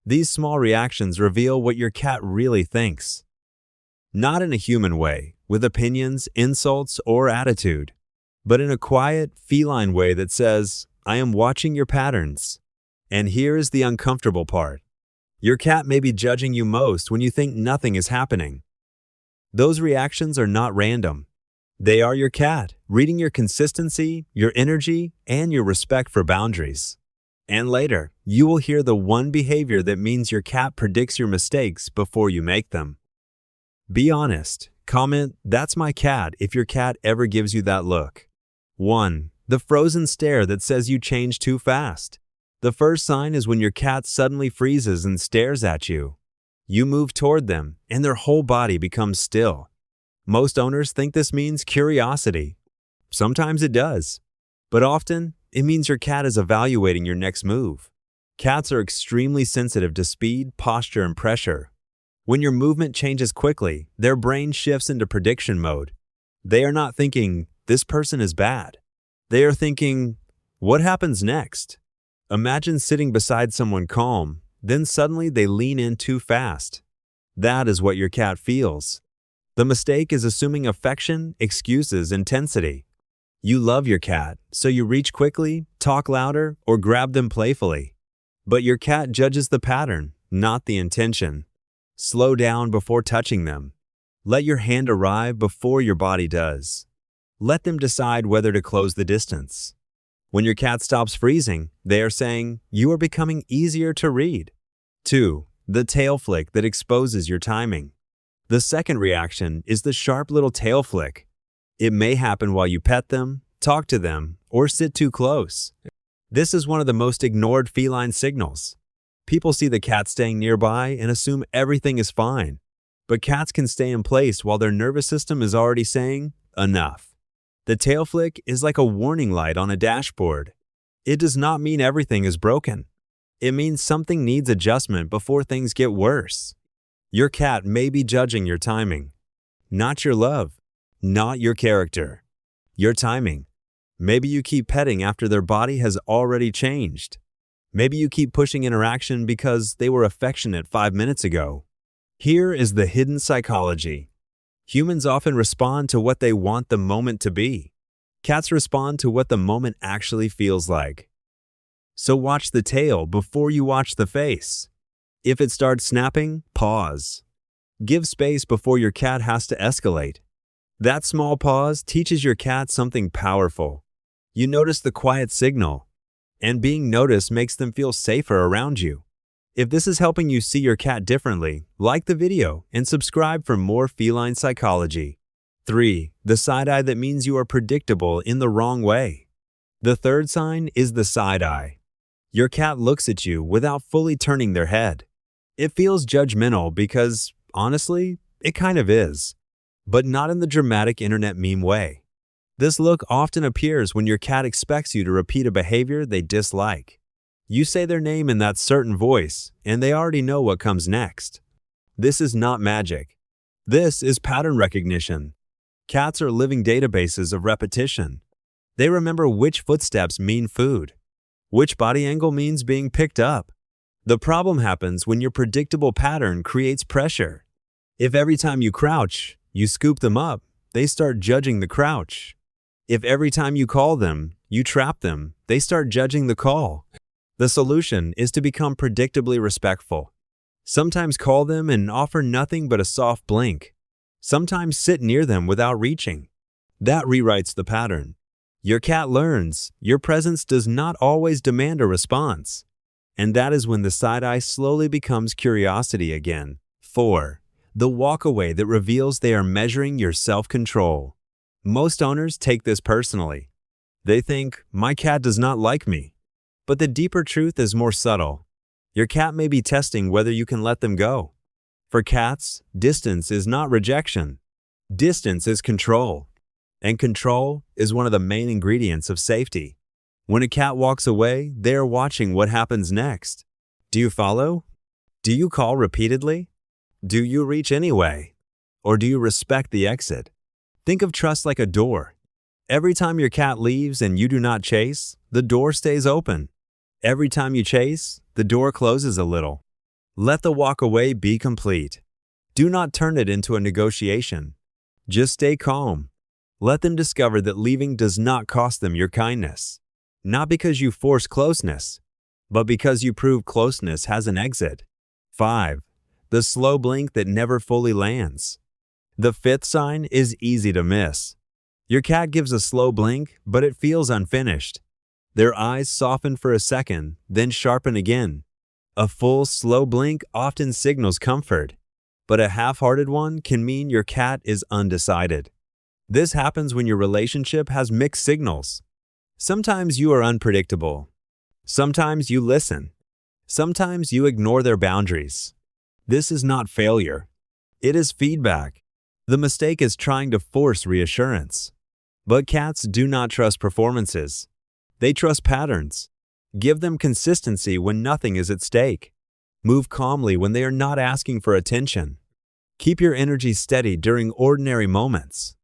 These small reactions reveal what your cat really thinks. Not in a human way, with opinions, insults, or attitude, but in a quiet, feline way that says, I am watching your patterns. And here is the uncomfortable part. Your cat may be judging you most when you think nothing is happening. Those reactions are not random. They are your cat, reading your consistency, your energy, and your respect for boundaries. And later, you will hear the one behavior that means your cat predicts your mistakes before you make them. Be honest. Comment, "That's my cat," if your cat ever gives you that look. 1. The frozen stare that says you change too fast. The first sign is when your cat suddenly freezes and stares at you. You move toward them, and their whole body becomes still. Most owners think this means curiosity. Sometimes it does, but often it means your cat is evaluating your next move. Cats are extremely sensitive to speed, posture, and pressure. When your movement changes quickly, their brain shifts into prediction mode. They are not thinking, "This person is bad." They are thinking, "What happens next?" Imagine sitting beside someone calm, then suddenly they lean in too fast. That is what your cat feels. The mistake is assuming affection, excuses, intensity. You love your cat, so you reach quickly, talk louder, or grab them playfully. But your cat judges the pattern, not the intention. Slow down before touching them. Let your hand arrive before your body does. Let them decide whether to close the distance. When your cat stops freezing, they are saying, "You are becoming easier to read." 2. The tail flick that exposes your timing. The second reaction is the sharp little tail flick. It may happen while you pet them, talk to them, or sit too close. This is one of the most ignored feline signals. People see the cat staying nearby and assume everything is fine. But cats can stay in place while their nervous system is already saying, "Enough." The tail flick is like a warning light on a dashboard. It does not mean everything is broken. It means something needs adjustment before things get worse. Your cat may be judging your timing. Not your love. Not your character. Your timing. Maybe you keep petting after their body has already changed. Maybe you keep pushing interaction because they were affectionate 5 minutes ago. Here is the hidden psychology. Humans often respond to what they want the moment to be. Cats respond to what the moment actually feels like. So watch the tail before you watch the face. If it starts snapping, pause. Give space before your cat has to escalate. That small pause teaches your cat something powerful. You notice the quiet signal, and being noticed makes them feel safer around you. If this is helping you see your cat differently, like the video and subscribe for more feline psychology. 3. The side eye that means you are predictable in the wrong way. The third sign is the side eye. Your cat looks at you without fully turning their head. It feels judgmental because, honestly, it kind of is, but not in the dramatic internet meme way. This look often appears when your cat expects you to repeat a behavior they dislike. You say their name in that certain voice, and they already know what comes next. This is not magic. This is pattern recognition. Cats are living databases of repetition. They remember which footsteps mean food, which body angle means being picked up. The problem happens when your predictable pattern creates pressure. If every time you crouch, you scoop them up, they start judging the crouch. If every time you call them, you trap them, they start judging the call. The solution is to become predictably respectful. Sometimes call them and offer nothing but a soft blink. Sometimes sit near them without reaching. That rewrites the pattern. Your cat learns your presence does not always demand a response. And that is when the side eye slowly becomes curiosity again. 4. The walk away that reveals they are measuring your self-control. Most owners take this personally. They think, "My cat does not like me." But the deeper truth is more subtle. Your cat may be testing whether you can let them go. For cats, distance is not rejection. Distance is control. And control is one of the main ingredients of safety. When a cat walks away, they are watching what happens next. Do you follow? Do you call repeatedly? Do you reach anyway? Or do you respect the exit? Think of trust like a door. Every time your cat leaves and you do not chase, the door stays open. Every time you chase, the door closes a little. Let the walk away be complete. Do not turn it into a negotiation. Just stay calm. Let them discover that leaving does not cost them your kindness. Not because you force closeness, but because you prove closeness has an exit. 5. The slow blink that never fully lands. The fifth sign is easy to miss. Your cat gives a slow blink, but it feels unfinished. Their eyes soften for a second, then sharpen again. A full, slow blink often signals comfort, but a half-hearted one can mean your cat is undecided. This happens when your relationship has mixed signals. Sometimes you are unpredictable. Sometimes you listen. Sometimes you ignore their boundaries. This is not failure. It is feedback. The mistake is trying to force reassurance. But cats do not trust performances. They trust patterns. Give them consistency when nothing is at stake. Move calmly when they are not asking for attention. Keep your energy steady during ordinary moments.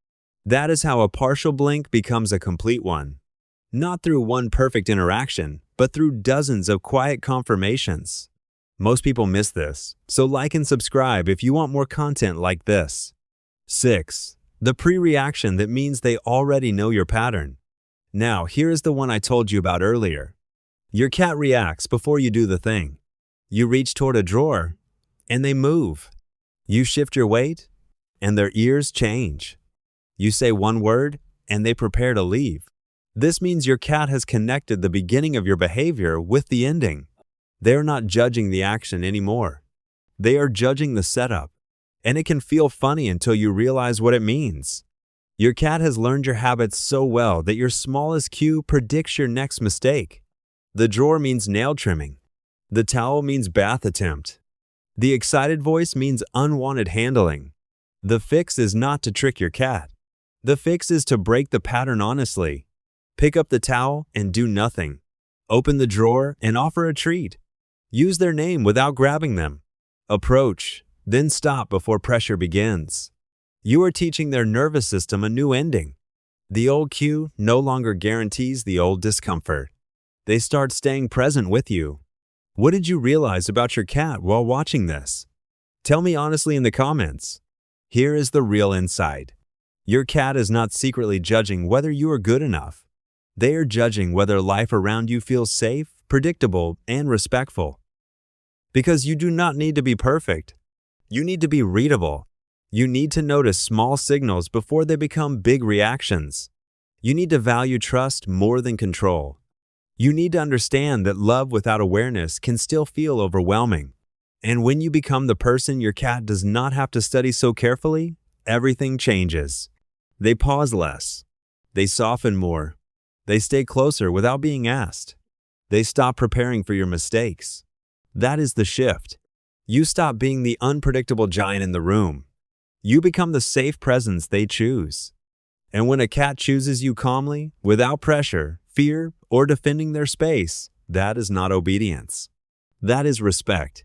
That is how a partial blink becomes a complete one. Not through one perfect interaction, but through dozens of quiet confirmations. Most people miss this, so like and subscribe if you want more content like this. 6. The pre-reaction that means they already know your pattern. Now, here is the one I told you about earlier. Your cat reacts before you do the thing. You reach toward a drawer, and they move. You shift your weight, and their ears change. You say one word, and they prepare to leave. This means your cat has connected the beginning of your behavior with the ending. They are not judging the action anymore. They are judging the setup, and it can feel funny until you realize what it means. Your cat has learned your habits so well that your smallest cue predicts your next mistake. The drawer means nail trimming. The towel means bath attempt. The excited voice means unwanted handling. The fix is not to trick your cat. The fix is to break the pattern honestly. Pick up the towel and do nothing. Open the drawer and offer a treat. Use their name without grabbing them. Approach, then stop before pressure begins. You are teaching their nervous system a new ending. The old cue no longer guarantees the old discomfort. They start staying present with you. What did you realize about your cat while watching this? Tell me honestly in the comments. Here is the real insight. Your cat is not secretly judging whether you are good enough. They are judging whether life around you feels safe, predictable, and respectful. Because you do not need to be perfect. You need to be readable. You need to notice small signals before they become big reactions. You need to value trust more than control. You need to understand that love without awareness can still feel overwhelming. And when you become the person your cat does not have to study so carefully, everything changes. They pause less. They soften more. They stay closer without being asked. They stop preparing for your mistakes. That is the shift. You stop being the unpredictable giant in the room. You become the safe presence they choose. And when a cat chooses you calmly, without pressure, fear, or defending their space, that is not obedience. That is respect.